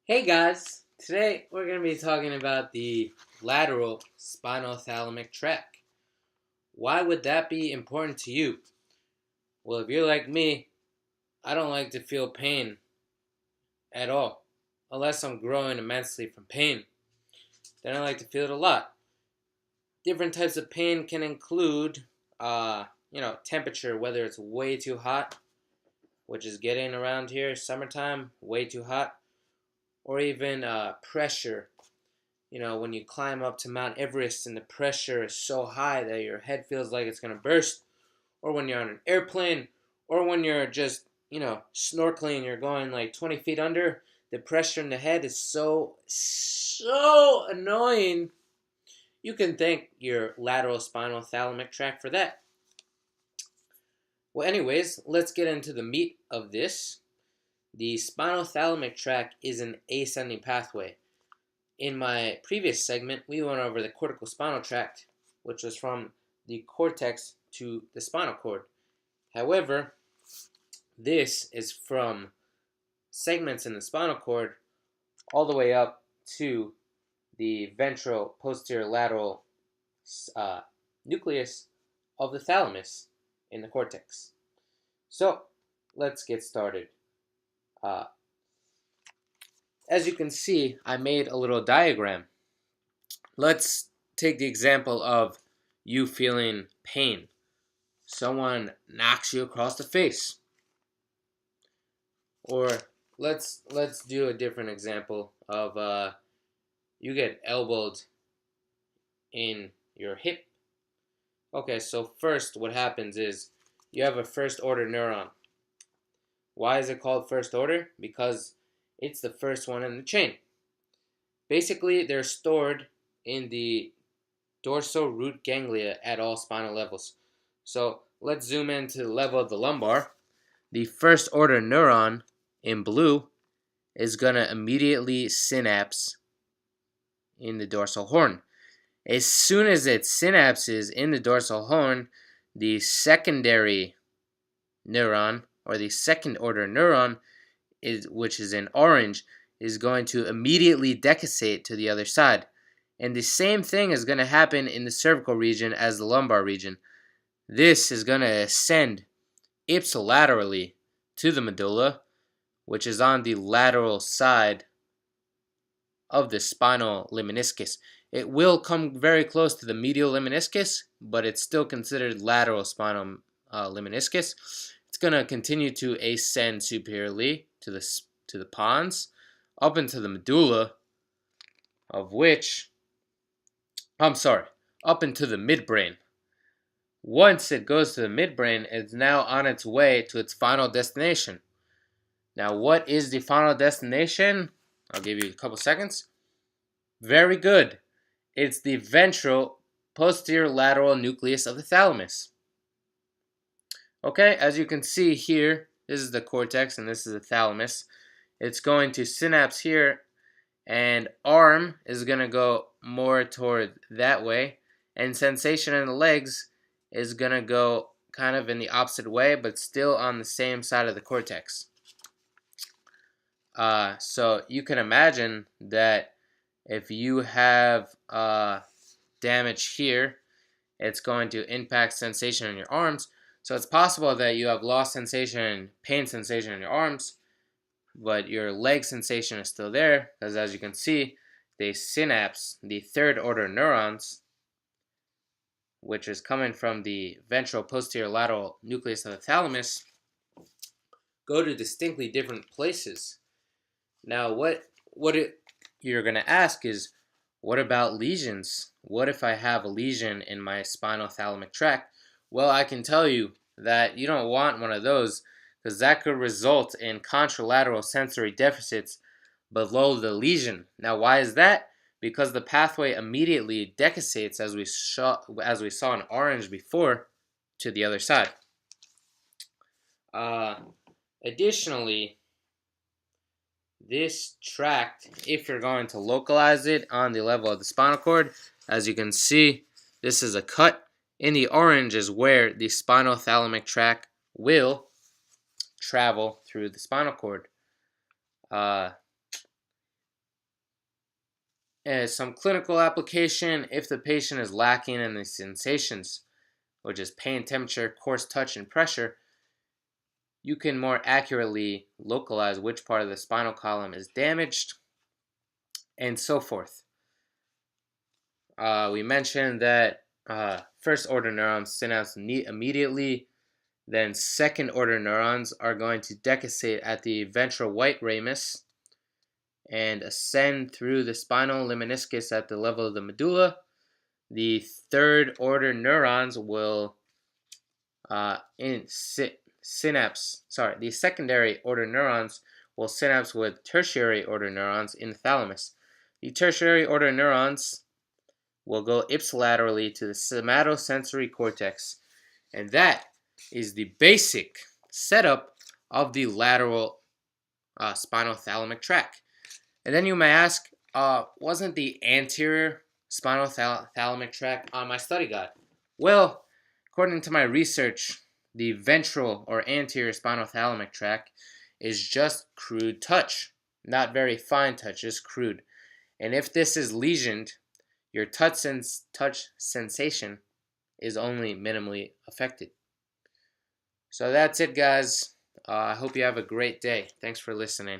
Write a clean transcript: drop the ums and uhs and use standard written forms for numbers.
Hey guys, today we're going to be talking about the lateral spinal thalamic tract. Why would that be important to you? Well, if you're like me, I don't like to feel pain at all, unless I'm growing immensely from pain. Then I like to feel it a lot. Different types of pain can include, temperature, whether it's way too hot, which is getting around here, summertime, way too hot, or even pressure. When you climb up to Mount Everest and the pressure is so high that your head feels like it's going to burst, or when you're on an airplane, or when you're just, snorkeling, you're going like 20 feet under, the pressure in the head is so annoying. You can thank your lateral spinal thalamic tract for that. Well, anyways, let's get into the meat of this. The spinal thalamic tract is an ascending pathway. In my previous segment, we went over the cortical spinal tract, which was from the cortex to the spinal cord. However, this is from segments in the spinal cord all the way up to the ventral posterior lateral nucleus of the thalamus in the cortex. So, let's get started. As you can see, I made a little diagram. Let's take the example of you feeling pain. Someone knocks you across the face. Or let's do a different example of you get elbowed in your hip. Okay, so first what happens is you have a first order neuron. Why is it called first order? Because it's the first one in the chain. Basically, they're stored in the dorsal root ganglia at all spinal levels. So let's zoom into the level of the lumbar. The first order neuron in blue is going to immediately synapse in the dorsal horn. As soon as it synapses in the dorsal horn, the secondary neuron, or the second order neuron, which is in orange, is going to immediately decussate to the other side. And the same thing is going to happen in the cervical region as the lumbar region. This is going to ascend ipsilaterally to the medulla, which is on the lateral side of the spinal lemniscus. It will come very close to the medial lemniscus, but it's still considered lateral spinal lemniscus. It's going to continue to ascend superiorly to the pons, up into the medulla, up into the midbrain. Once it goes to the midbrain, it's now on its way to its final destination. Now, what is the final destination? I'll give you a couple seconds. Very good. It's the ventral posterior lateral nucleus of the thalamus. Okay, as you can see here, this is the cortex and this is the thalamus. It's going to synapse here, and arm is going to go more toward that way, and sensation in the legs is going to go kind of in the opposite way, but still on the same side of the cortex. So you can imagine that if you have damage here, it's going to impact sensation in your arms. So it's possible that you have lost sensation, pain sensation in your arms, but your leg sensation is still there, because as you can see, they synapse the third order neurons, which is coming from the ventral posterior lateral nucleus of the thalamus, go to distinctly different places. Now, what you're going to ask is, what about lesions? What if I have a lesion in my spinal thalamic tract? Well, I can tell you that you don't want one of those, because that could result in contralateral sensory deficits below the lesion. Now, why is that? Because the pathway immediately decussates, as we saw in orange before, to the other side. Additionally, this tract, if you're going to localize it on the level of the spinal cord, as you can see, this is a cut. In the orange is where the spinal thalamic tract will travel through the spinal cord. some clinical application, if the patient is lacking in the sensations, which is pain, temperature, coarse touch, and pressure, you can more accurately localize which part of the spinal column is damaged, and so forth. We mentioned that first order neurons synapse immediately, then second order neurons are going to decussate at the ventral white ramus and ascend through the spinal lemniscus at the level of the medulla. The third order neurons will the secondary order neurons will synapse with tertiary order neurons in the thalamus. The tertiary order neurons will go ipsilaterally to the somatosensory cortex, and that is the basic setup of the lateral spinal thalamic tract. And then you may ask, wasn't the anterior spinal thalamic tract on my study guide? Well, according to my research, the ventral or anterior spinal thalamic tract is just crude touch, not very fine touch, just crude. And if this is lesioned, your touch sensation is only minimally affected. So that's it, guys. I hope you have a great day. Thanks for listening.